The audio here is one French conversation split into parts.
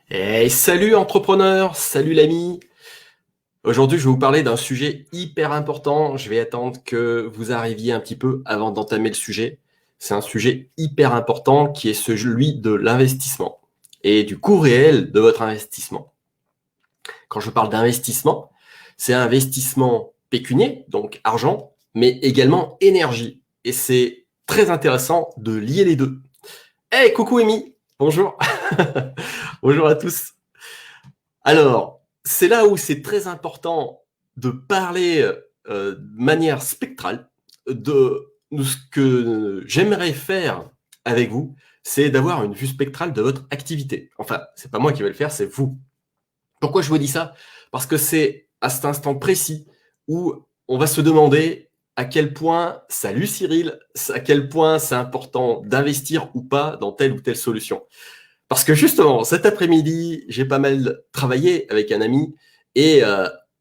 Hey, salut entrepreneur, salut l'ami. Aujourd'hui, je vais vous parler d'un sujet hyper important. Je vais attendre que vous arriviez un petit peu avant d'entamer le sujet. C'est un sujet hyper important qui est celui de l'investissement et du coût réel de votre investissement. Quand je parle d'investissement, c'est investissement pécunier, donc argent, mais également énergie. Et c'est très intéressant de lier les deux. Hey, coucou Amy, bonjour. Bonjour à tous. Alors, c'est là où c'est très important de parler de manière spectrale de ce que j'aimerais faire avec vous, c'est d'avoir une vue spectrale de votre activité. Enfin, c'est pas moi qui vais le faire, c'est vous. Pourquoi je vous dis ça? Parce que c'est à cet instant précis où on va se demander à quel point, salut Cyril, à quel point c'est important d'investir ou pas dans telle ou telle solution. Parce que justement, cet après-midi, j'ai pas mal travaillé avec un ami et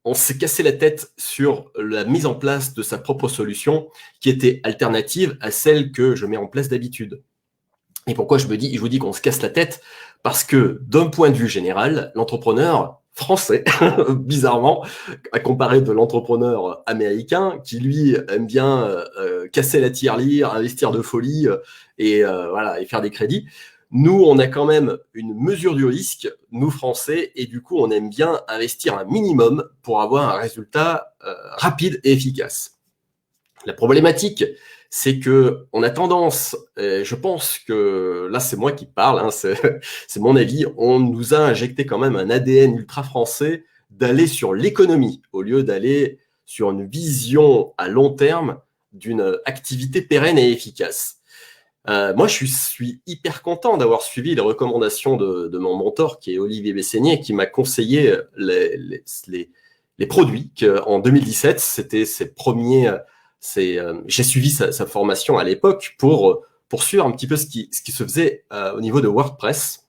on s'est cassé la tête sur la mise en place de sa propre solution qui était alternative à celle que je mets en place d'habitude. Et pourquoi je vous dis qu'on se casse la tête? Parce que d'un point de vue général, l'entrepreneur français, bizarrement, à comparer de l'entrepreneur américain qui lui aime bien casser la tirelire, investir de folie voilà, et faire des crédits. Nous, on a quand même une mesure du risque, nous Français, et du coup, on aime bien investir un minimum pour avoir un résultat rapide et efficace. La problématique, c'est que on a tendance, je pense que là c'est moi qui parle, hein, c'est mon avis, on nous a injecté quand même un ADN ultra français d'aller sur l'économie au lieu d'aller sur une vision à long terme d'une activité pérenne et efficace. Moi, suis hyper content d'avoir suivi les recommandations de mon mentor, qui est Olivier Bessénier, qui m'a conseillé les produits qu'en 2017, c'était ses premiers. J'ai suivi sa formation à l'époque pour poursuivre un petit peu ce qui se faisait au niveau de WordPress.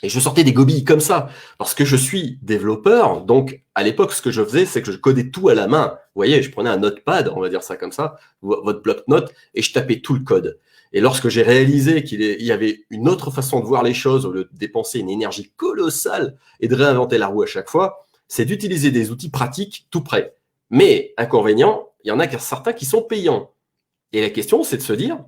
Et je sortais des gobilles comme ça, parce que je suis développeur. Donc, à l'époque, ce que je faisais, c'est que je codais tout à la main. Vous voyez, je prenais un notepad, on va dire ça comme ça, votre bloc-notes, et je tapais tout le code. Et lorsque j'ai réalisé qu'il y avait une autre façon de voir les choses, au lieu de dépenser une énergie colossale et de réinventer la roue à chaque fois, c'est d'utiliser des outils pratiques tout près. Mais, inconvénient, il y en a certains qui sont payants. Et la question, c'est de se dire,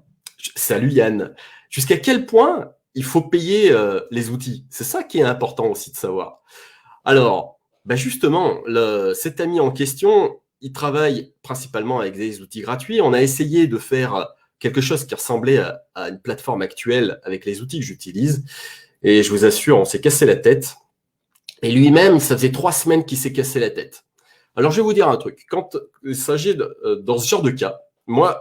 salut Yann, jusqu'à quel point il faut payer les outils? C'est ça qui est important aussi de savoir. Alors, bah justement, cet ami en question, il travaille principalement avec des outils gratuits. On a essayé de faire quelque chose qui ressemblait à une plateforme actuelle avec les outils que j'utilise. Et je vous assure, on s'est cassé la tête. Et lui-même, ça faisait 3 semaines qu'il s'est cassé la tête. Alors, je vais vous dire un truc. Quand il s'agit dans ce genre de cas, moi,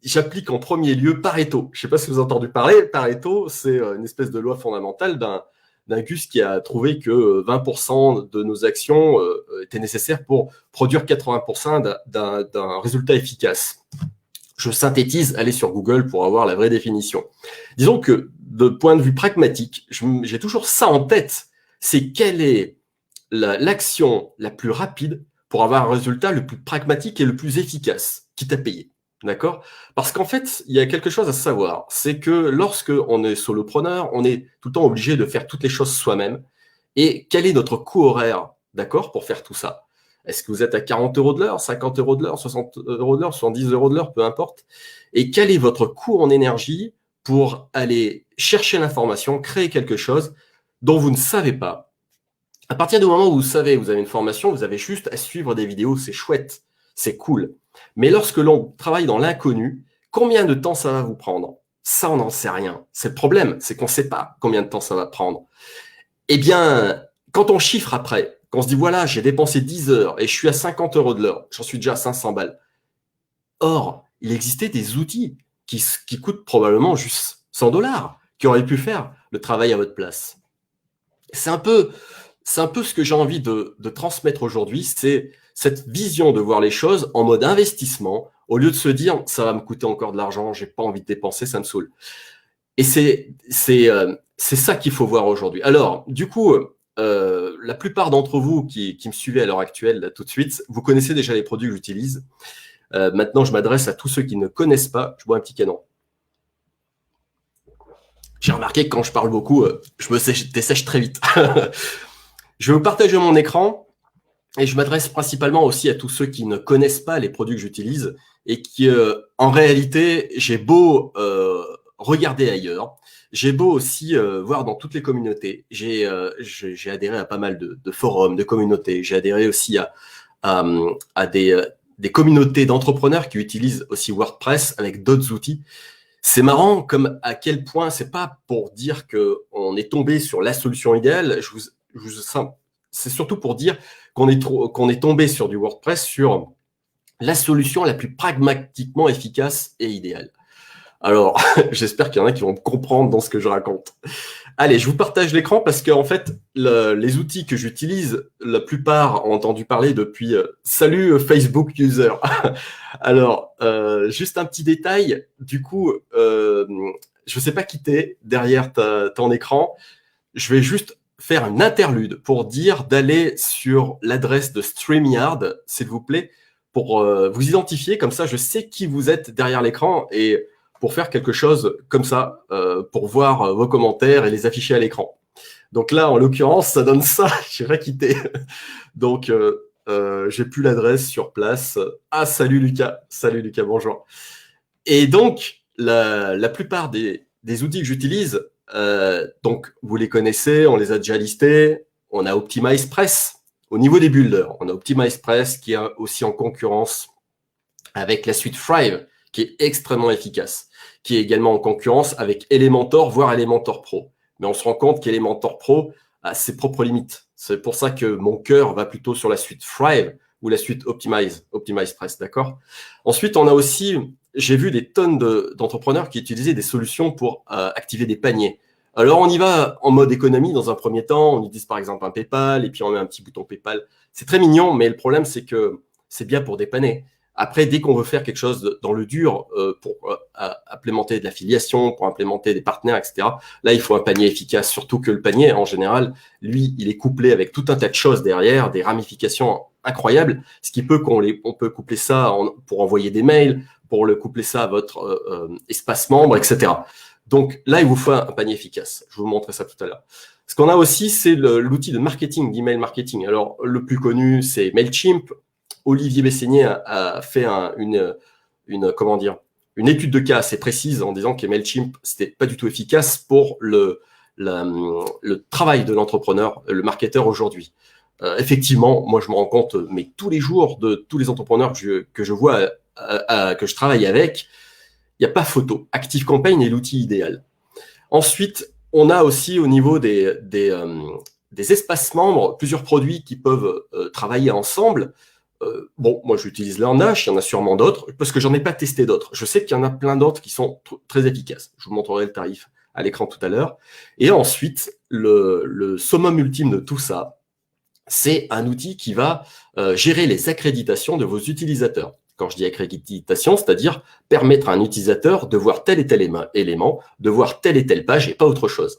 j'applique en premier lieu Pareto. Je ne sais pas si vous avez entendu parler. Pareto, c'est une espèce de loi fondamentale d'un Gus qui a trouvé que 20% de nos actions étaient nécessaires pour produire 80% d'un résultat efficace. Je synthétise, allez sur Google pour avoir la vraie définition. Disons que de point de vue pragmatique, j'ai toujours ça en tête. C'est quelle est l'action la plus rapide pour avoir un résultat le plus pragmatique et le plus efficace, quitte à payer. D'accord? Parce qu'en fait, il y a quelque chose à savoir. C'est que lorsque on est solopreneur, on est tout le temps obligé de faire toutes les choses soi-même. Et quel est notre coût horaire, d'accord, pour faire tout ça? Est-ce que vous êtes à 40 euros de l'heure, 50 euros de l'heure, 60 euros de l'heure, 70 euros de l'heure, peu importe? Et quel est votre coût en énergie pour aller chercher l'information, créer quelque chose dont vous ne savez pas? À partir du moment où vous savez, vous avez une formation, vous avez juste à suivre des vidéos, c'est chouette, c'est cool. Mais lorsque l'on travaille dans l'inconnu, combien de temps ça va vous prendre? Ça, on n'en sait rien. C'est le problème, c'est qu'on ne sait pas combien de temps ça va prendre. Eh bien, quand on chiffre après, qu'on se dit, voilà, j'ai dépensé 10 heures et je suis à 50 euros de l'heure, j'en suis déjà à 500 balles. Or, il existait des outils qui coûtent probablement juste 100 dollars, qui auraient pu faire le travail à votre place. C'est un peu, c'est un peu ce que j'ai envie de transmettre aujourd'hui, c'est cette vision de voir les choses en mode investissement, au lieu de se dire, ça va me coûter encore de l'argent, j'ai pas envie de dépenser, ça me saoule. Et c'est ça qu'il faut voir aujourd'hui. Alors, du coup, la plupart d'entre vous qui me suivez à l'heure actuelle, là, tout de suite, vous connaissez déjà les produits que j'utilise. Maintenant, je m'adresse à tous ceux qui ne connaissent pas. Je bois un petit canon. J'ai remarqué que quand je parle beaucoup, je me dessèche très vite. Je vais vous partager mon écran et je m'adresse principalement aussi à tous ceux qui ne connaissent pas les produits que j'utilise et qui, en réalité, j'ai beau regarder ailleurs, j'ai beau aussi voir dans toutes les communautés. J'ai adhéré à pas mal de forums, de communautés. J'ai adhéré aussi à des communautés d'entrepreneurs qui utilisent aussi WordPress avec d'autres outils. C'est marrant comme à quel point c'est pas pour dire que on est tombé sur la solution idéale. C'est surtout pour dire qu'on est tombé sur du WordPress, sur la solution la plus pragmatiquement efficace et idéale. Alors, j'espère qu'il y en a qui vont me comprendre dans ce que je raconte. Allez, je vous partage l'écran parce que en fait, les outils que j'utilise, la plupart ont entendu parler depuis salut Facebook user. Alors, juste un petit détail. Du coup, je ne sais pas qui t'es derrière ton écran. Je vais juste faire une interlude pour dire d'aller sur l'adresse de StreamYard, s'il vous plaît, pour vous identifier. Comme ça, je sais qui vous êtes derrière l'écran et pour faire quelque chose comme ça, pour voir vos commentaires et les afficher à l'écran. Donc là, en l'occurrence, ça donne ça. Je sais pas qui t'es. Donc, j'ai plus l'adresse sur place. Ah, salut Lucas. Salut Lucas, bonjour. Et donc, la plupart des outils que j'utilise, donc vous les connaissez, on les a déjà listés. On a OptimizePress. Au niveau des builders, on a OptimizePress qui est aussi en concurrence avec la suite Thrive, qui est extrêmement efficace, qui est également en concurrence avec Elementor, voire Elementor Pro. Mais on se rend compte qu'Elementor Pro a ses propres limites. C'est pour ça que mon cœur va plutôt sur la suite Thrive ou la suite OptimizePress, d'accord? Ensuite, on a aussi, j'ai vu des tonnes d'entrepreneurs qui utilisaient des solutions pour activer des paniers. Alors, on y va en mode économie dans un premier temps. On utilise par exemple un PayPal et puis on met un petit bouton PayPal. C'est très mignon, mais le problème, c'est que c'est bien pour dépanner. Après, dès qu'on veut faire quelque chose dans le dur pour implémenter de l'affiliation, pour implémenter des partenaires, etc., là, il faut un panier efficace. Surtout que le panier, en général, lui, il est couplé avec tout un tas de choses derrière, des ramifications incroyables, ce qui peut on peut coupler ça pour envoyer des mails, pour le coupler ça à votre espace membre, etc. Donc là, il vous faut un panier efficace. Je vous montrerai ça tout à l'heure. Ce qu'on a aussi, c'est l'outil de marketing, d'email marketing. Alors, le plus connu, c'est Mailchimp. Olivier Bessigné a fait une étude de cas assez précise en disant que Mailchimp, c'était pas du tout efficace pour le travail de l'entrepreneur, le marketeur aujourd'hui. Effectivement, moi, je me rends compte, mais tous les jours, de tous les entrepreneurs que je vois, que je travaille avec, il n'y a pas photo. ActiveCampaign est l'outil idéal. Ensuite, on a aussi au niveau des espaces membres, plusieurs produits qui peuvent travailler ensemble. Bon, moi j'utilise LearnDash, il y en a sûrement d'autres, parce que j'en ai pas testé d'autres. Je sais qu'il y en a plein d'autres qui sont très efficaces. Je vous montrerai le tarif à l'écran tout à l'heure. Et ensuite, le summum ultime de tout ça, c'est un outil qui va gérer les accréditations de vos utilisateurs. Quand je dis accréditation, c'est-à-dire permettre à un utilisateur de voir tel et tel élément, de voir telle et telle page et pas autre chose.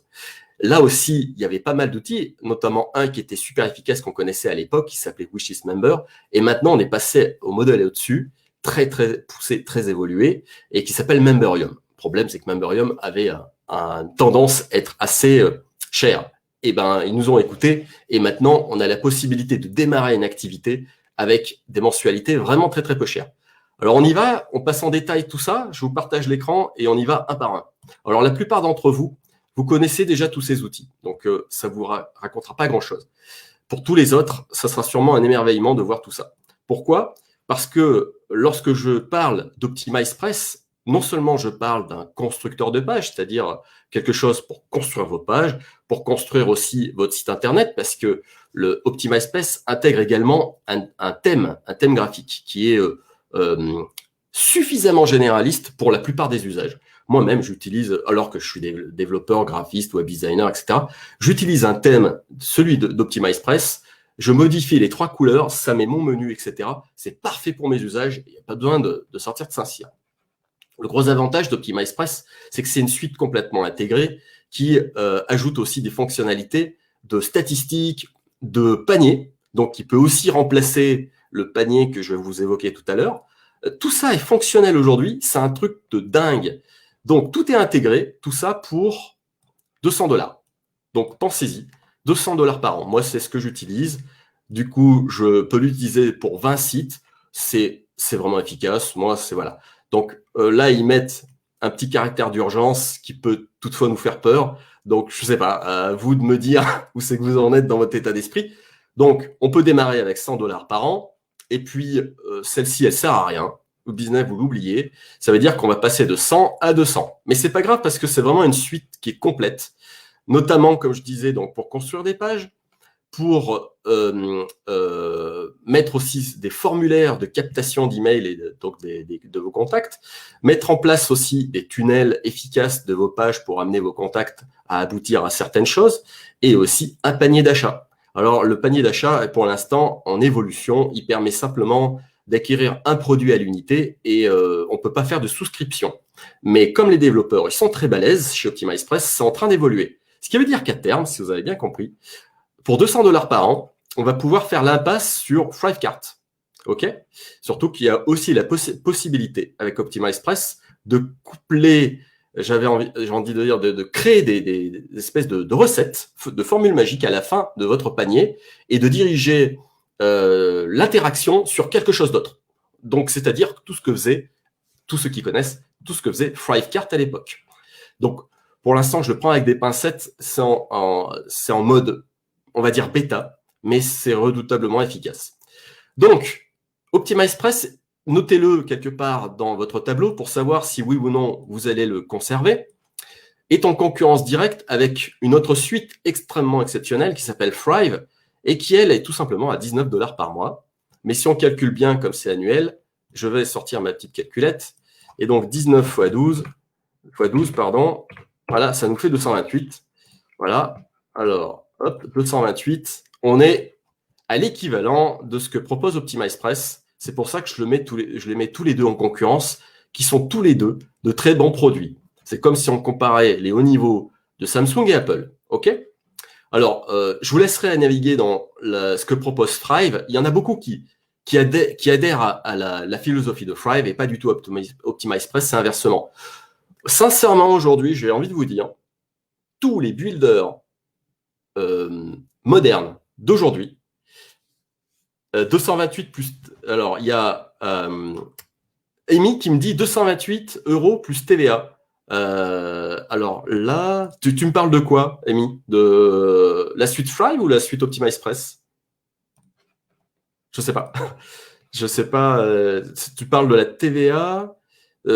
Là aussi, il y avait pas mal d'outils, notamment un qui était super efficace qu'on connaissait à l'époque, qui s'appelait Wishlist-Member. Et maintenant, on est passé au modèle au-dessus, très poussé, très évolué, et qui s'appelle Memberium. Le problème, c'est que Memberium avait une tendance à être assez cher. Et ben, ils nous ont écoutés, et maintenant, on a la possibilité de démarrer une activité avec des mensualités vraiment très peu chères. Alors, on y va, on passe en détail tout ça, je vous partage l'écran, et on y va un par un. Alors, la plupart d'entre vous, vous connaissez déjà tous ces outils, donc ça vous racontera pas grand-chose. Pour tous les autres, ça sera sûrement un émerveillement de voir tout ça. Pourquoi? Parce que lorsque je parle d'OptimizePress, non seulement je parle d'un constructeur de page, c'est-à-dire quelque chose pour construire vos pages, pour construire aussi votre site internet, parce que le OptimizePress intègre également un thème graphique qui est suffisamment généraliste pour la plupart des usages. Moi-même, j'utilise, alors que je suis développeur, graphiste, web designer, etc., j'utilise un thème, celui d'OptimizePress, je modifie les 3 couleurs, ça met mon menu, etc. C'est parfait pour mes usages, il n'y a pas besoin de sortir de Saint-Cyr. Le gros avantage d'OptimizePress, c'est que c'est une suite complètement intégrée qui ajoute aussi des fonctionnalités de statistiques, de paniers, donc qui peut aussi remplacer le panier que je vais vous évoquer tout à l'heure. Tout ça est fonctionnel aujourd'hui, c'est un truc de dingue. Donc, tout est intégré, tout ça pour $200. Donc, pensez-y, $200 par an. Moi, c'est ce que j'utilise. Du coup, je peux l'utiliser pour 20 sites. C'est vraiment efficace. Moi, c'est voilà. Donc là, ils mettent un petit caractère d'urgence qui peut toutefois nous faire peur. Donc, je ne sais pas, à vous de me dire où c'est que vous en êtes dans votre état d'esprit. Donc, on peut démarrer avec $100 par an. Et puis, celle-ci, elle ne sert à rien. Le business, vous l'oubliez. Ça veut dire qu'on va passer de 100 à 200. Mais c'est pas grave parce que c'est vraiment une suite qui est complète. Notamment, comme je disais, donc pour construire des pages, pour mettre aussi des formulaires de captation d'email et donc de vos contacts, mettre en place aussi des tunnels efficaces de vos pages pour amener vos contacts à aboutir à certaines choses, et aussi un panier d'achat. Alors, le panier d'achat est pour l'instant en évolution. Il permet simplement d'acquérir un produit à l'unité et on ne peut pas faire de souscription. Mais comme les développeurs, ils sont très balèzes chez OptimizePress, c'est en train d'évoluer. Ce qui veut dire qu'à terme, si vous avez bien compris, pour $200 par an, on va pouvoir faire l'impasse sur Thrivecart. OK ? Surtout qu'il y a aussi la possibilité avec OptimizePress de coupler, j'ai envie de dire, de créer des espèces de recettes, de formules magiques à la fin de votre panier et de diriger l'interaction sur quelque chose d'autre. Donc, c'est-à-dire tout ce que faisait, tous ceux qui connaissent, tout ce que faisait Thrivecart à l'époque. Donc, pour l'instant, je le prends avec des pincettes, c'est en mode, on va dire bêta, mais c'est redoutablement efficace. Donc, OptimizePress, notez-le quelque part dans votre tableau pour savoir si oui ou non vous allez le conserver, est en concurrence directe avec une autre suite extrêmement exceptionnelle qui s'appelle Thrive et qui, elle, est tout simplement à $19 par mois. Mais si on calcule bien comme c'est annuel, je vais sortir ma petite calculette. Et donc, 19 fois 12, pardon, voilà, ça nous fait 228. Voilà. Alors, hop, 228. On est à l'équivalent de ce que propose OptimizePress. C'est pour ça que je les mets tous les deux en concurrence, qui sont tous les deux de très bons produits. C'est comme si on comparait les hauts niveaux de Samsung et Apple. OK ? Alors, je vous laisserai naviguer dans ce que propose Thrive. Il y en a beaucoup qui adhèrent à la philosophie de Thrive et pas du tout OptimizePress, c'est inversement. Sincèrement, aujourd'hui, j'ai envie de vous dire, tous les builders modernes d'aujourd'hui, 228 plus... Alors, il y a Amy qui me dit 228 € plus TVA. Alors là, tu me parles de quoi, Amy? De la suite Thrive ou la suite OptimizePress? Je sais pas. Je sais pas. Si tu parles de la TVA,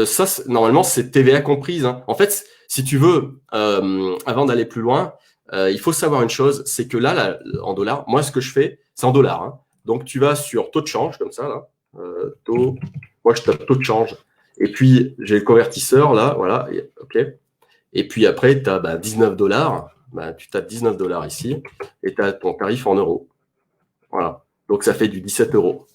ça, normalement, c'est TVA comprise. Hein. En fait, si tu veux, avant d'aller plus loin, il faut savoir une chose, c'est que là, en dollars, moi, ce que je fais, c'est en dollars. Hein. Donc, tu vas sur taux de change, comme ça, là. Moi, je tape taux de change. Et puis, j'ai le convertisseur, là, voilà. OK. Et puis après, tu as $19. Tu tapes $19 ici et tu as ton tarif en euros. Voilà. Donc, ça fait du 17 €.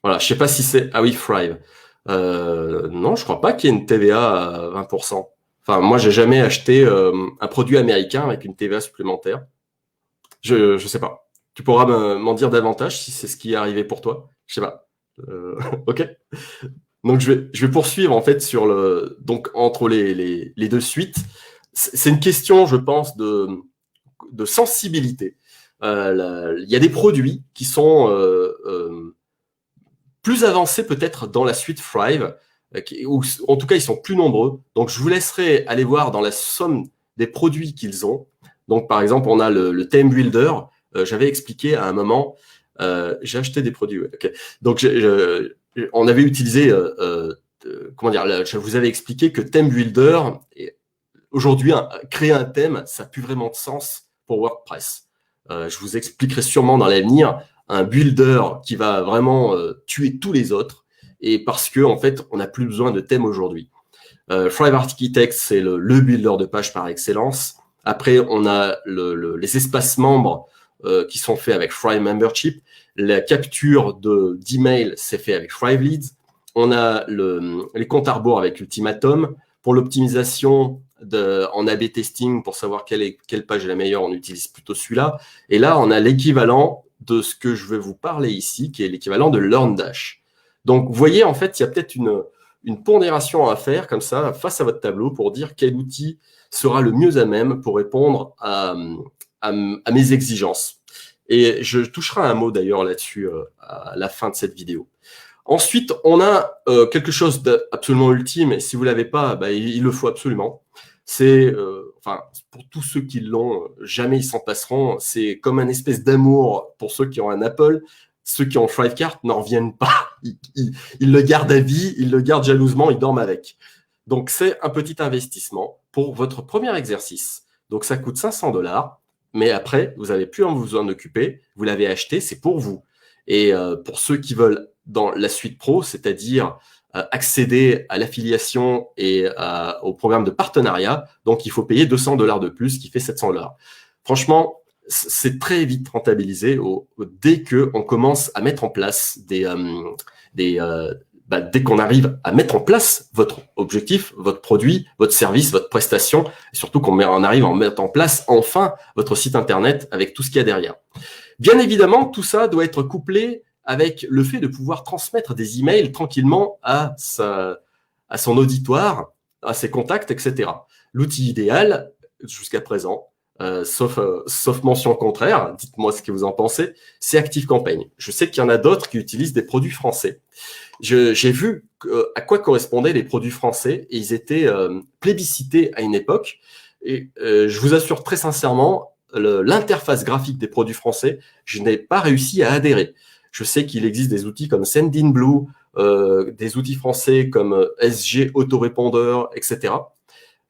Voilà. Je ne sais pas si c'est... Ah oui, Thrive. Non, je ne crois pas qu'il y ait une TVA à 20%. Enfin, moi, j'ai jamais acheté un produit américain avec une TVA supplémentaire. Je ne sais pas. Tu pourras m'en dire davantage si c'est ce qui est arrivé pour toi. Je ne sais pas. OK. Donc, je vais poursuivre en fait sur donc entre les deux suites. C'est une question, je pense, de sensibilité. Il y a des produits qui sont plus avancés peut-être dans la suite Thrive, ou en tout cas, ils sont plus nombreux. Donc, je vous laisserai aller voir dans la somme des produits qu'ils ont. Donc, par exemple, on a le Theme Builder. J'avais expliqué à un moment, j'ai acheté des produits. Ouais, okay. Donc, on avait utilisé, comment dire, je vous avais expliqué que Theme Builder, aujourd'hui, créer un thème, ça n'a plus vraiment de sens pour WordPress. Je vous expliquerai sûrement dans l'avenir un builder qui va vraiment tuer tous les autres, et parce que en fait, on n'a plus besoin de thème aujourd'hui. Thrive Architect, c'est le builder de page par excellence. Après, on a les espaces membres qui sont faits avec Thrive Membership. La capture d'email, c'est fait avec Thrive Leads. On a les comptes à rebours avec Ultimatum. Pour l'optimisation en A/B testing, pour savoir quelle page est la meilleure, on utilise plutôt celui-là. Et là, on a l'équivalent de ce que je vais vous parler ici, qui est l'équivalent de LearnDash. Donc, vous voyez, en fait, il y a peut-être une pondération à faire comme ça face à votre tableau pour dire quel outil sera le mieux à même pour répondre à mes exigences. Et je toucherai un mot d'ailleurs là-dessus à la fin de cette vidéo. Ensuite, on a quelque chose d'absolument ultime, et si vous ne l'avez pas, bah, il le faut absolument. C'est, enfin, pour tous ceux qui l'ont, jamais ils s'en passeront. C'est comme un espèce d'amour pour ceux qui ont un Apple. Ceux qui ont Thrivecart n'en reviennent pas. Ils le gardent à vie, ils le gardent jalousement, ils dorment avec. Donc, c'est un petit investissement pour votre premier exercice. Donc, ça coûte 500 $, mais après, vous n'avez plus à vous en occuper. Vous l'avez acheté, c'est pour vous. Et pour ceux qui veulent dans la suite pro, c'est-à-dire accéder à l'affiliation et au programme de partenariat, donc il faut payer 200 $ de plus, ce qui fait 700 $. Franchement, c'est très vite rentabilisé dès qu'on commence à mettre en place dès qu'on arrive à mettre en place votre objectif, votre produit, votre service, votre prestation, et surtout qu'on arrive à mettre en place enfin votre site internet avec tout ce qu'il y a derrière. Bien évidemment, tout ça doit être couplé avec le fait de pouvoir transmettre des emails tranquillement à son auditoire, à ses contacts, etc. L'outil idéal, jusqu'à présent, sauf mention contraire, dites-moi ce que vous en pensez, c'est ActiveCampaign. Je sais qu'il y en a d'autres qui utilisent des produits français. J'ai vu à quoi correspondaient les produits français et ils étaient plébiscités à une époque. Et je vous assure très sincèrement, l'interface graphique des produits français, je n'ai pas réussi à adhérer. Je sais qu'il existe des outils comme Sendinblue, des outils français comme SG Autorépondeur, etc.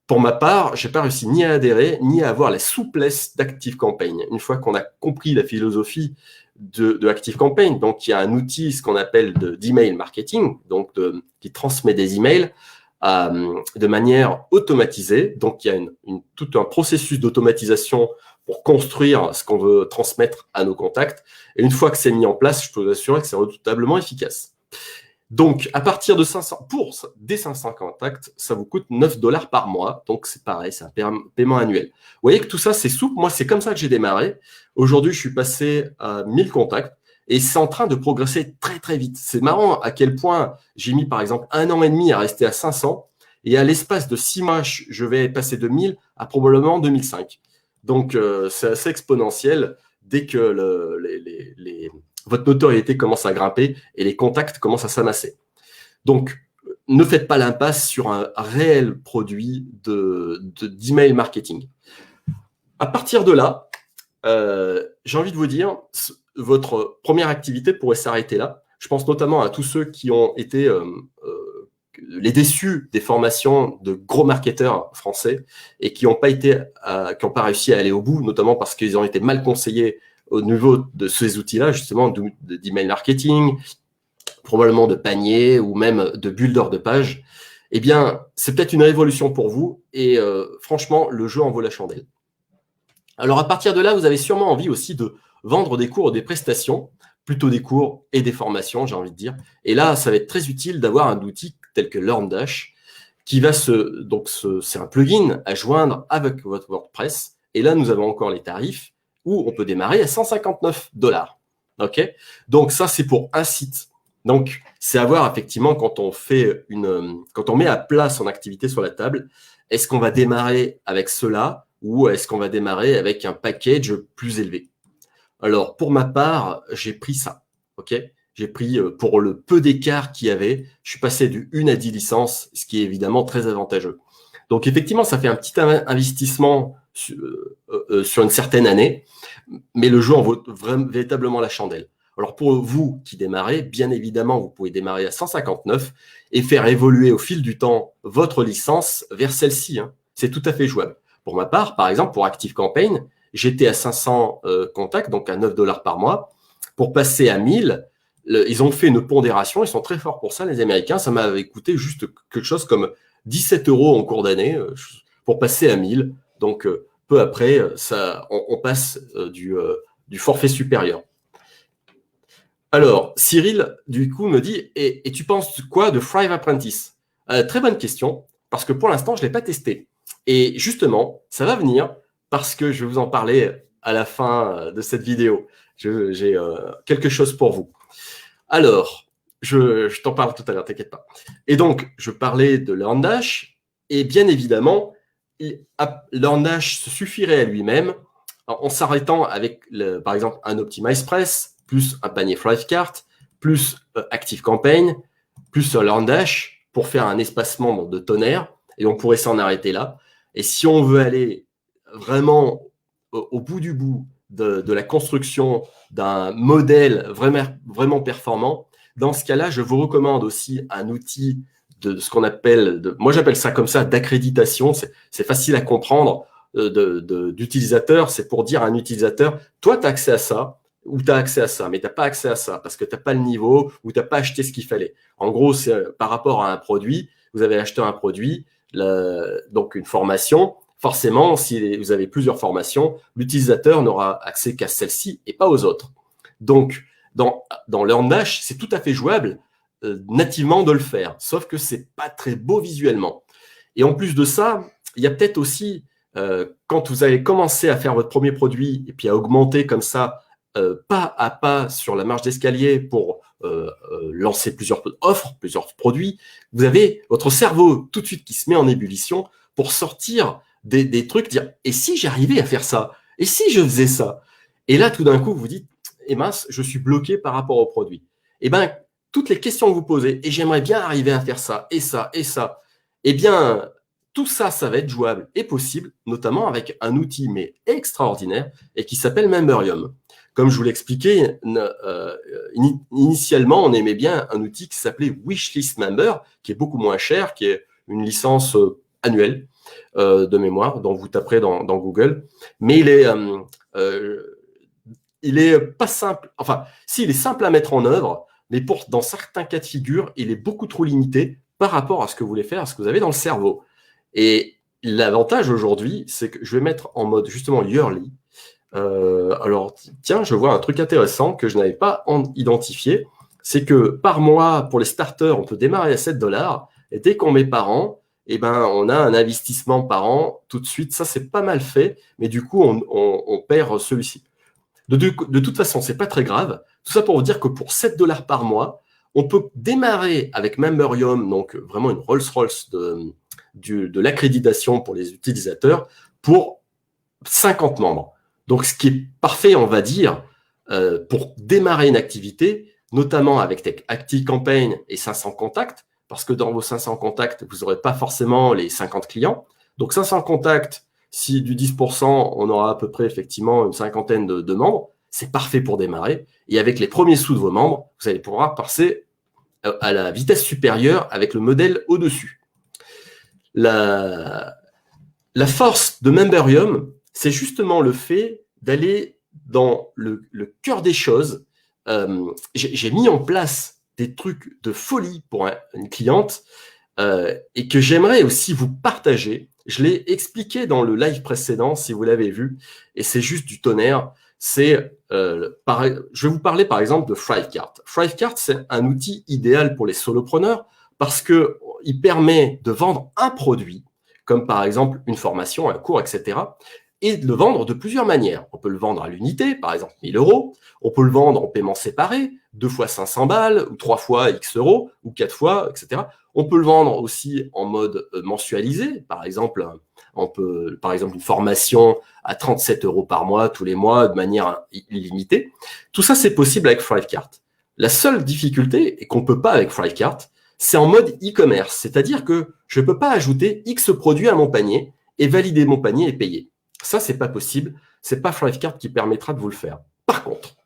Pour ma part, j'ai pas réussi ni à adhérer, ni à avoir la souplesse d'ActiveCampaign. Une fois qu'on a compris la philosophie de ActiveCampaign, donc il y a un outil, ce qu'on appelle d'email marketing, donc qui transmet des emails de manière automatisée. Donc il y a tout un processus d'automatisation pour construire ce qu'on veut transmettre à nos contacts. Et une fois que c'est mis en place, je peux vous assurer que c'est redoutablement efficace. Donc, à partir de 500, des 500 contacts, ça vous coûte 9 $ par mois. Donc, c'est pareil, c'est un paiement annuel. Vous voyez que tout ça, c'est souple. Moi, c'est comme ça que j'ai démarré. Aujourd'hui, je suis passé à 1000 contacts et c'est en train de progresser très, très vite. C'est marrant à quel point j'ai mis, par exemple, 1 an et demi à rester à 500 et à l'espace de 6 mois, je vais passer de 1000 à probablement 2005. Donc, c'est assez exponentiel dès que votre notoriété commence à grimper et les contacts commencent à s'amasser. Donc, ne faites pas l'impasse sur un réel produit d'email marketing. À partir de là, j'ai envie de vous dire, votre première activité pourrait s'arrêter là. Je pense notamment à tous ceux qui ont été les déçus des formations de gros marketeurs français et qui n'ont pas réussi à aller au bout, notamment parce qu'ils ont été mal conseillés au niveau de ces outils-là, justement, d'email marketing, probablement de panier ou même de builder de page. Eh bien, c'est peut-être une révolution pour vous et franchement, le jeu en vaut la chandelle. Alors, à partir de là, vous avez sûrement envie aussi de vendre des cours ou des prestations, plutôt des cours et des formations, j'ai envie de dire. Et là, ça va être très utile d'avoir un outil tel que LearnDash qui va c'est un plugin à joindre avec votre WordPress. Et là, nous avons encore les tarifs où on peut démarrer à 159 $. OK? Donc, ça, c'est pour un site. Donc, c'est à voir effectivement quand on met à plat son activité sur la table, est-ce qu'on va démarrer avec cela ou est-ce qu'on va démarrer avec un package plus élevé? Alors, pour ma part, j'ai pris ça. OK? J'ai pris, pour le peu d'écart qu'il y avait, je suis passé du 1 à 10 licences, ce qui est évidemment très avantageux. Donc, effectivement, ça fait un petit investissement sur une certaine année, mais le jeu en vaut véritablement la chandelle. Alors, pour vous qui démarrez, bien évidemment, vous pouvez démarrer à 159 et faire évoluer au fil du temps votre licence vers celle-ci. Hein. C'est tout à fait jouable. Pour ma part, par exemple, pour ActiveCampaign, j'étais à 500 contacts, donc à 9 $ par mois. Pour passer à 1000, ils ont fait une pondération, ils sont très forts pour ça, les Américains. Ça m'avait coûté juste quelque chose comme 17 € en cours d'année pour passer à 1000. Donc, peu après, on passe du forfait supérieur. Alors, Cyril, du coup, me dit, et tu penses quoi de Thrive Apprentice? Très bonne question, parce que pour l'instant, je ne l'ai pas testé. Et justement, ça va venir, parce que je vais vous en parler à la fin de cette vidéo. J'ai quelque chose pour vous. Alors, je t'en parle tout à l'heure, t'inquiète pas. Et donc, je parlais de LearnDash, et bien évidemment, LearnDash se suffirait à lui-même en s'arrêtant avec, par exemple, un OptimizePress, plus un panier Thrivecart, plus ActiveCampaign, plus LearnDash pour faire un espacement de tonnerre, et on pourrait s'en arrêter là. Et si on veut aller vraiment au bout du bout de la construction d'un modèle vraiment performant, dans ce cas-là, je vous recommande aussi un outil de ce qu'on appelle, moi j'appelle ça comme ça, d'accréditation. C'est facile à comprendre d'utilisateur. C'est pour dire à un utilisateur, toi, tu as accès à ça, ou tu as accès à ça, mais tu n'as pas accès à ça parce que tu n'as pas le niveau ou tu n'as pas acheté ce qu'il fallait. En gros, c'est par rapport à un produit, vous avez acheté un produit, donc une formation. Forcément, si vous avez plusieurs formations, l'utilisateur n'aura accès qu'à celle-ci et pas aux autres. Donc, dans LearnDash, c'est tout à fait jouable nativement de le faire, sauf que c'est pas très beau visuellement. Et en plus de ça, il y a peut-être aussi, quand vous allez commencer à faire votre premier produit et puis à augmenter comme ça, pas à pas sur la marche d'escalier pour lancer plusieurs offres, plusieurs produits, vous avez votre cerveau tout de suite qui se met en ébullition pour sortir des trucs, dire « et si j'arrivais à faire ça? Et si je faisais ça ?» Et là, tout d'un coup, vous dites « eh mince, je suis bloqué par rapport au produit. » Eh bien, toutes les questions que vous posez, et j'aimerais bien arriver à faire ça, et ça, et ça, eh bien, tout ça, ça va être jouable et possible, notamment avec un outil, mais extraordinaire, et qui s'appelle Memberium. Comme je vous l'expliquais, initialement, on aimait bien un outil qui s'appelait Wishlist Member, qui est beaucoup moins cher, qui est une licence annuelle de mémoire, dont vous taperez dans Google. Mais il est pas simple. Enfin, si, il est simple à mettre en œuvre, mais dans certains cas de figure, il est beaucoup trop limité par rapport à ce que vous voulez faire, à ce que vous avez dans le cerveau. Et l'avantage aujourd'hui, c'est que je vais mettre en mode justement yearly. Alors, tiens, je vois un truc intéressant que je n'avais pas identifié. C'est que par mois, pour les starters, on peut démarrer à 7 $. Et dès qu'on met par an, eh ben, on a un investissement par an tout de suite. Ça, c'est pas mal fait, mais du coup, on perd celui-ci. De toute façon, c'est pas très grave. Tout ça pour vous dire que pour 7 $ par mois, on peut démarrer avec Memberium, donc vraiment une Rolls-Royce de l'accréditation pour les utilisateurs, pour 50 membres. Donc, ce qui est parfait, on va dire, pour démarrer une activité, notamment avec ActiveCampaign et 500 contacts, parce que dans vos 500 contacts, vous n'aurez pas forcément les 50 clients. Donc, 500 contacts, si du 10%, on aura à peu près effectivement une cinquantaine de membres, c'est parfait pour démarrer. Et avec les premiers sous de vos membres, vous allez pouvoir passer à la vitesse supérieure avec le modèle au-dessus. La force de Memberium, c'est justement le fait d'aller dans le cœur des choses. J'ai mis en place des trucs de folie pour une cliente et que j'aimerais aussi vous partager. Je l'ai expliqué dans le live précédent, si vous l'avez vu, et c'est juste du tonnerre. Je vais vous parler par exemple de Thrivecart. Thrivecart, c'est un outil idéal pour les solopreneurs parce qu'il permet de vendre un produit, comme par exemple une formation, un cours, etc., et de le vendre de plusieurs manières. On peut le vendre à l'unité, par exemple 1 000 €. On peut le vendre en paiement séparé, 2 fois 500 balles, ou 3 fois X euros, ou 4 fois, etc. On peut le vendre aussi en mode mensualisé. Par exemple, une formation à 37 € par mois, tous les mois, de manière illimitée. Tout ça, c'est possible avec Thrivecart. La seule difficulté, et qu'on ne peut pas avec Thrivecart, c'est en mode e-commerce. C'est-à-dire que je ne peux pas ajouter X produits à mon panier et valider mon panier et payer. Ça, c'est pas possible. C'est pas Thrivecart qui permettra de vous le faire. Par contre,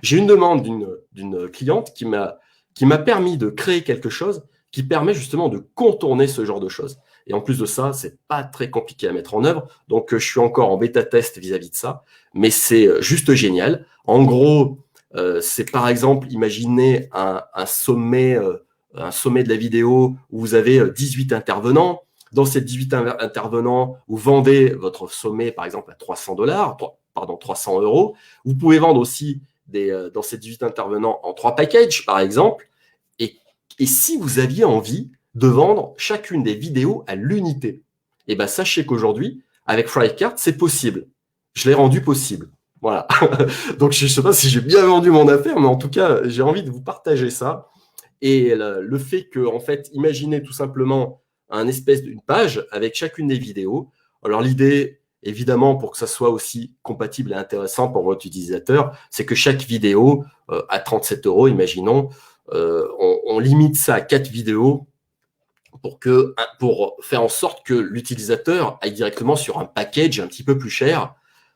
j'ai une demande d'une cliente qui m'a permis de créer quelque chose qui permet justement de contourner ce genre de choses. Et en plus de ça, c'est pas très compliqué à mettre en œuvre. Donc, je suis encore en bêta-test vis-à-vis de ça. Mais c'est juste génial. En gros, c'est par exemple, imaginez un sommet de la vidéo où vous avez 18 intervenants. Dans ces 18 intervenants, vous vendez votre sommet, par exemple, à 300 €. Vous pouvez vendre aussi dans ces 18 intervenants en 3 packages, par exemple. Et si vous aviez envie de vendre chacune des vidéos à l'unité, eh ben, sachez qu'aujourd'hui, avec Thrivecart, c'est possible. Je l'ai rendu possible. Voilà. Donc, je ne sais pas si j'ai bien vendu mon affaire, mais en tout cas, j'ai envie de vous partager ça. Et le fait que, en fait, imaginez tout simplement un espèce d'une page avec chacune des vidéos. Alors l'idée, évidemment, pour que ça soit aussi compatible et intéressant pour votre utilisateur, c'est que chaque vidéo, à 37 €, imaginons, on limite ça à 4 vidéos pour faire en sorte que l'utilisateur aille directement sur un package un petit peu plus cher.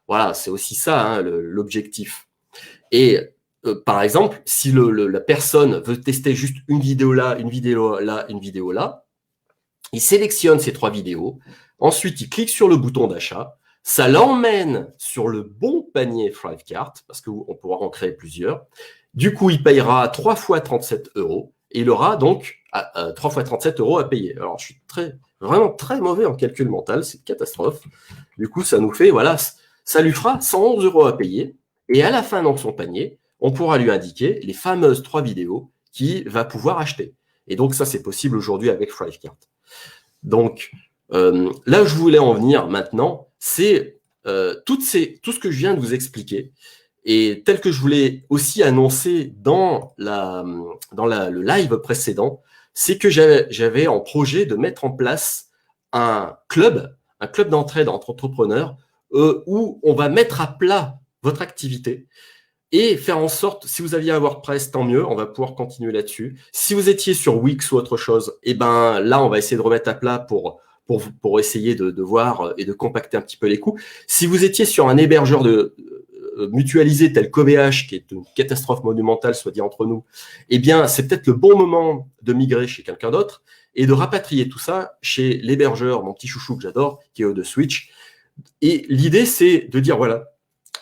Voilà, c'est aussi ça, hein, l'objectif. Et par exemple, si la personne veut tester juste une vidéo là, une vidéo là, une vidéo là, il sélectionne ces 3 vidéos. Ensuite, il clique sur le bouton d'achat. Ça l'emmène sur le bon panier Thrivecart, parce qu'on pourra en créer plusieurs. Du coup, il payera 3 fois 37 € et il aura donc 3 fois 37 € à payer. Alors, je suis vraiment très mauvais en calcul mental, c'est une catastrophe. Du coup, ça nous fait, voilà, ça lui fera 111 € à payer. Et à la fin, dans son panier, on pourra lui indiquer les fameuses 3 vidéos qu'il va pouvoir acheter. Et donc, ça, c'est possible aujourd'hui avec Thrivecart. Donc, là où je voulais en venir maintenant, c'est tout ce que je viens de vous expliquer, et tel que je voulais aussi annoncer dans le live précédent, c'est que j'avais en projet de mettre en place un club d'entraide entre entrepreneurs où on va mettre à plat votre activité et faire en sorte, si vous aviez un WordPress, tant mieux, on va pouvoir continuer là-dessus. Si vous étiez sur Wix ou autre chose, eh ben là, on va essayer de remettre à plat pour essayer de voir et de compacter un petit peu les coûts. Si vous étiez sur un hébergeur mutualisé tel qu'OVH, qui est une catastrophe monumentale, soit dit entre nous, eh bien, c'est peut-être le bon moment de migrer chez quelqu'un d'autre et de rapatrier tout ça chez l'hébergeur, mon petit chouchou que j'adore, qui est O2Switch. Et l'idée, c'est de dire, voilà,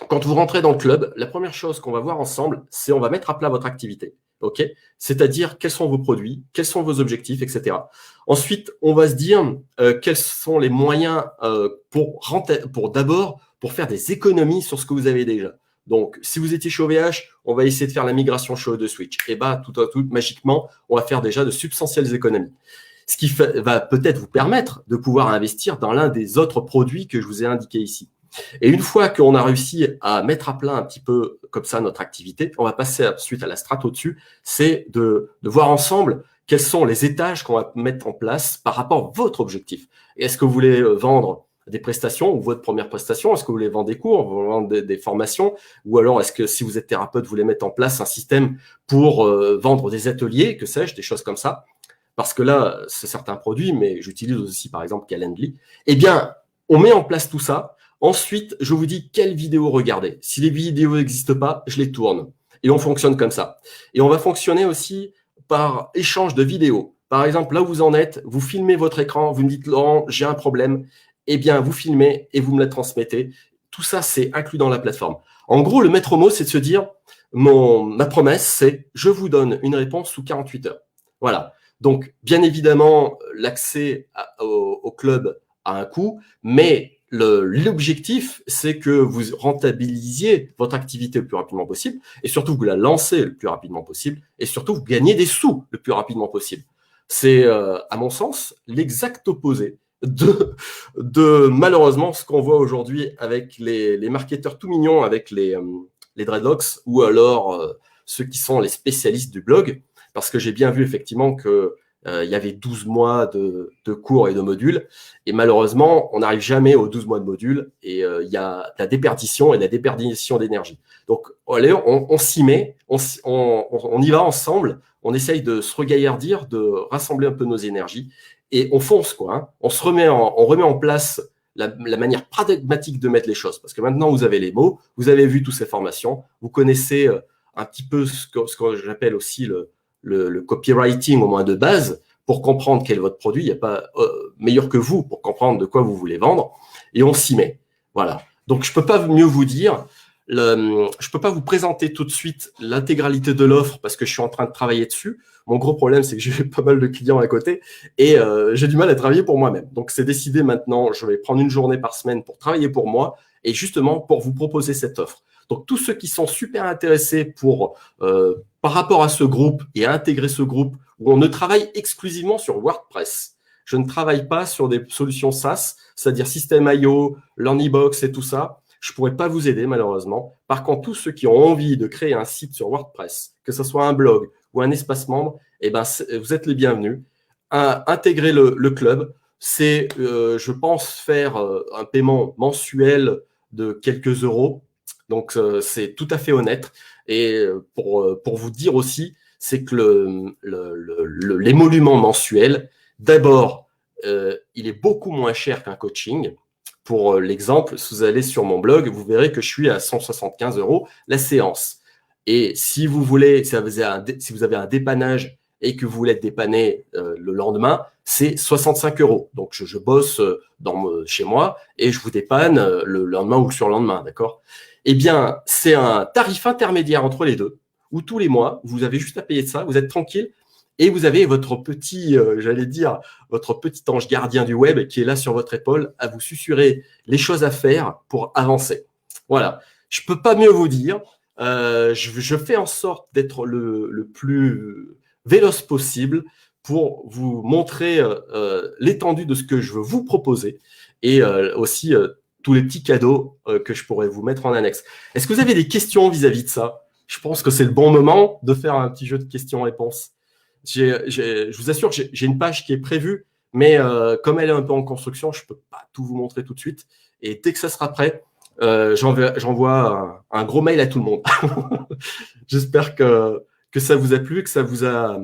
quand vous rentrez dans le club, la première chose qu'on va voir ensemble, c'est on va mettre à plat votre activité. OK ? C'est-à-dire quels sont vos produits, quels sont vos objectifs, etc. Ensuite, on va se dire quels sont les moyens pour d'abord pour faire des économies sur ce que vous avez déjà. Donc, si vous étiez chez OVH, on va essayer de faire la migration chez O2Switch. Et bah, tout magiquement, on va faire déjà de substantielles économies. Ce qui va peut-être vous permettre de pouvoir investir dans l'un des autres produits que je vous ai indiqués ici. Et une fois qu'on a réussi à mettre à plat un petit peu comme ça notre activité, on va passer ensuite à la strate au-dessus, c'est de voir ensemble quels sont les étages qu'on va mettre en place par rapport à votre objectif. Est-ce que vous voulez vendre des prestations ou votre première prestation? Est-ce que vous voulez vendre des cours, vous voulez vendre des formations? Ou alors est-ce que si vous êtes thérapeute, vous voulez mettre en place un système pour vendre des ateliers, que sais-je, des choses comme ça? Parce que là, c'est certains produits, mais j'utilise aussi par exemple Calendly. Eh bien, on met en place tout ça. Ensuite, je vous dis quelles vidéos regarder. Si les vidéos n'existent pas, je les tourne. Et on fonctionne comme ça. Et on va fonctionner aussi par échange de vidéos. Par exemple, là où vous en êtes, vous filmez votre écran, vous me dites, Laurent, j'ai un problème. Eh bien, vous filmez et vous me le transmettez. Tout ça, c'est inclus dans la plateforme. En gros, le maître mot, c'est de se dire, ma promesse, c'est je vous donne une réponse sous 48 heures. Voilà. Donc, bien évidemment, l'accès au club a un coût, mais l'objectif, c'est que vous rentabilisiez votre activité le plus rapidement possible et surtout vous la lancez le plus rapidement possible et surtout vous gagnez des sous le plus rapidement possible. C'est, à mon sens, l'exact opposé de malheureusement ce qu'on voit aujourd'hui avec les marketeurs tout mignons, avec les dreadlocks ou alors ceux qui sont les spécialistes du blog, parce que j'ai bien vu effectivement que il y avait 12 mois de cours et de modules. Et malheureusement, on n'arrive jamais aux 12 mois de modules et il y a de la déperdition et de la déperdition d'énergie. Donc, allez, on s'y met, on y va ensemble, on essaye de se regaillardir, de rassembler un peu nos énergies et on fonce, quoi. Hein. On remet en place la manière pragmatique de mettre les choses. Parce que maintenant, vous avez les mots, vous avez vu toutes ces formations, vous connaissez un petit peu ce que j'appelle aussi le copywriting au moins de base pour comprendre quel est votre produit. Il n'y a pas meilleur que vous pour comprendre de quoi vous voulez vendre et on s'y met. Voilà. Donc, je ne peux pas mieux vous dire. Je ne peux pas vous présenter tout de suite l'intégralité de l'offre parce que je suis en train de travailler dessus. Mon gros problème, c'est que j'ai pas mal de clients à côté et j'ai du mal à travailler pour moi-même. Donc, c'est décidé maintenant. Je vais prendre une journée par semaine pour travailler pour moi et justement pour vous proposer cette offre. Donc, tous ceux qui sont super intéressés par rapport à ce groupe et à intégrer ce groupe où on ne travaille exclusivement sur WordPress. Je ne travaille pas sur des solutions SaaS, c'est-à-dire System.io, Learnybox et tout ça. Je ne pourrais pas vous aider malheureusement. Par contre, tous ceux qui ont envie de créer un site sur WordPress, que ce soit un blog ou un espace membre, eh ben, vous êtes les bienvenus. Intégrez le club. C'est, je pense, faire un paiement mensuel de quelques euros. Donc, c'est tout à fait honnête. Et pour vous dire aussi, c'est que l'émolument mensuel, d'abord, il est beaucoup moins cher qu'un coaching. Pour l'exemple, si vous allez sur mon blog, vous verrez que je suis à 175 € la séance. Et si vous voulez, si vous avez un dépannage et que vous voulez être dépanné le lendemain, c'est 65 €. Donc, je bosse chez moi et je vous dépanne le lendemain ou le surlendemain, d'accord? Eh bien, c'est un tarif intermédiaire entre les deux, où tous les mois, vous avez juste à payer de ça, vous êtes tranquille, et vous avez votre petit, votre petit ange gardien du web qui est là sur votre épaule à vous susurrer les choses à faire pour avancer. Voilà, je peux pas mieux vous dire. Je fais en sorte d'être le plus véloce possible pour vous montrer l'étendue de ce que je veux vous proposer et aussi tous les petits cadeaux que je pourrais vous mettre en annexe. Est-ce que vous avez des questions vis-à-vis de ça? Je pense que c'est le bon moment de faire un petit jeu de questions-réponses. Je vous assure que j'ai une page qui est prévue, mais comme elle est un peu en construction, je ne peux pas tout vous montrer tout de suite. Et dès que ça sera prêt, j'envoie un gros mail à tout le monde. J'espère que ça vous a plu, que ça vous a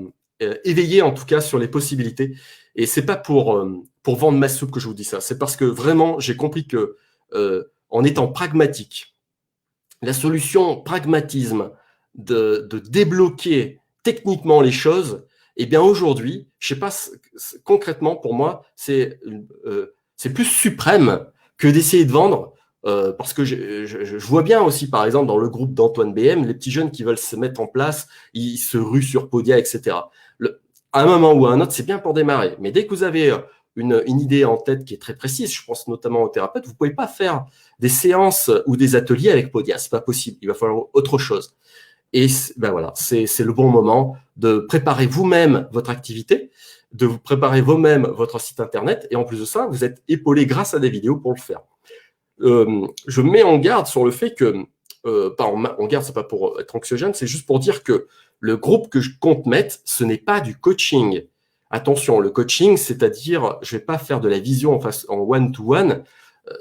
éveillé en tout cas sur les possibilités. Et c'est pas pour vendre ma soupe que je vous dis ça. C'est parce que vraiment, j'ai compris que en étant pragmatique, la solution pragmatisme de débloquer techniquement les choses, eh bien aujourd'hui, je sais pas, concrètement pour moi, c'est plus suprême que d'essayer de vendre. Parce que je vois bien aussi, par exemple, dans le groupe d'Antoine BM, les petits jeunes qui veulent se mettre en place, ils se ruent sur Podia, etc. À un moment ou à un autre, c'est bien pour démarrer. Mais dès que vous avez une idée en tête qui est très précise, je pense notamment aux thérapeutes, vous ne pouvez pas faire des séances ou des ateliers avec Podia. Ce n'est pas possible. Il va falloir autre chose. Et ben voilà, c'est le bon moment de préparer vous-même votre activité, de vous préparer vous-même votre site internet. Et en plus de ça, vous êtes épaulé grâce à des vidéos pour le faire. Je mets en garde sur le fait que, pas en garde, c'est pas pour être anxiogène, c'est juste pour dire que le groupe que je compte mettre, ce n'est pas du coaching. Attention, le coaching, c'est-à-dire, je vais pas faire de la vision en one-to-one,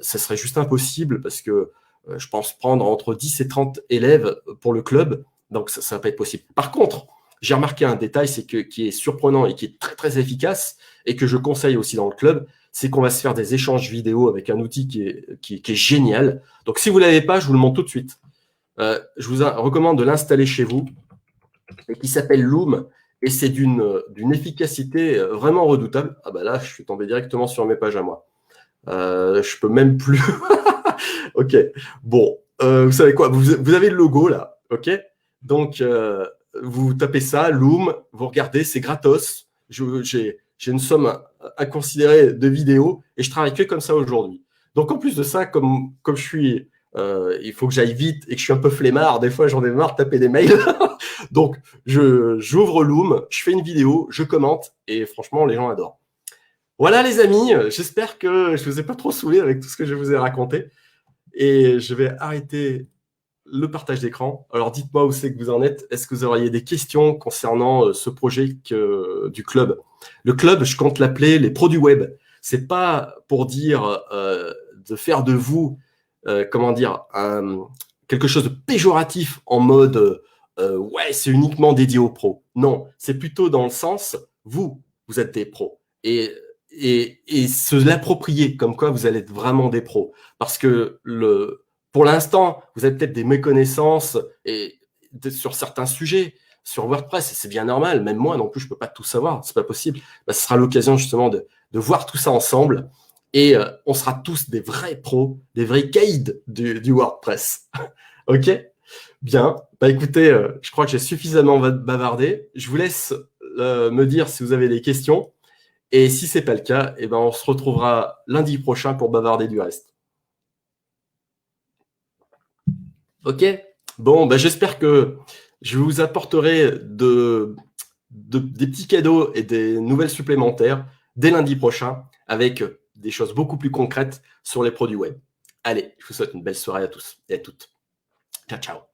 ça serait juste impossible parce que je pense prendre entre 10 et 30 élèves pour le club, donc ça va pas être possible. Par contre, j'ai remarqué un détail, c'est qui est surprenant et qui est très très efficace et que je conseille aussi dans le club, c'est qu'on va se faire des échanges vidéo avec un outil qui est génial. Donc, si vous ne l'avez pas, je vous le montre tout de suite. Je vous recommande de l'installer chez vous et qui s'appelle Loom. Et c'est d'une efficacité vraiment redoutable. Ah bah là, je suis tombé directement sur mes pages à moi. Je peux même plus. Ok. Bon, vous savez quoi, vous avez le logo là. Ok. Donc, vous tapez ça, Loom, vous regardez, c'est gratos. J'ai une somme inconsidérée de vidéos et je travaille que comme ça aujourd'hui. Donc, en plus de ça, comme je suis, il faut que j'aille vite et que je suis un peu flemmard, des fois j'en ai marre de taper des mails. Donc, j'ouvre Loom, je fais une vidéo, je commente et franchement, les gens adorent. Voilà les amis, j'espère que je ne vous ai pas trop saoulé avec tout ce que je vous ai raconté. Et je vais arrêter le partage d'écran. Alors, dites-moi où c'est que vous en êtes. Est-ce que vous auriez des questions concernant ce projet du club? Le club, je compte l'appeler les pros du web. C'est pas pour dire de faire de vous, quelque chose de péjoratif en mode ouais, c'est uniquement dédié aux pros. Non, c'est plutôt dans le sens vous êtes des pros. Et se l'approprier comme quoi vous allez être vraiment des pros. Parce que pour l'instant, vous avez peut-être des méconnaissances sur certains sujets, sur WordPress, et c'est bien normal. Même moi non plus, je peux pas tout savoir, c'est pas possible. Ce sera l'occasion justement de voir tout ça ensemble et on sera tous des vrais pros, des vrais guides du WordPress. Ok? Bien. Bah écoutez, je crois que j'ai suffisamment bavardé. Je vous laisse me dire si vous avez des questions. Et si ce n'est pas le cas, eh ben on se retrouvera lundi prochain pour bavarder du reste. Ok? Bon, ben j'espère que je vous apporterai des petits cadeaux et des nouvelles supplémentaires dès lundi prochain avec des choses beaucoup plus concrètes sur les produits web. Allez, je vous souhaite une belle soirée à tous et à toutes. Ciao, ciao.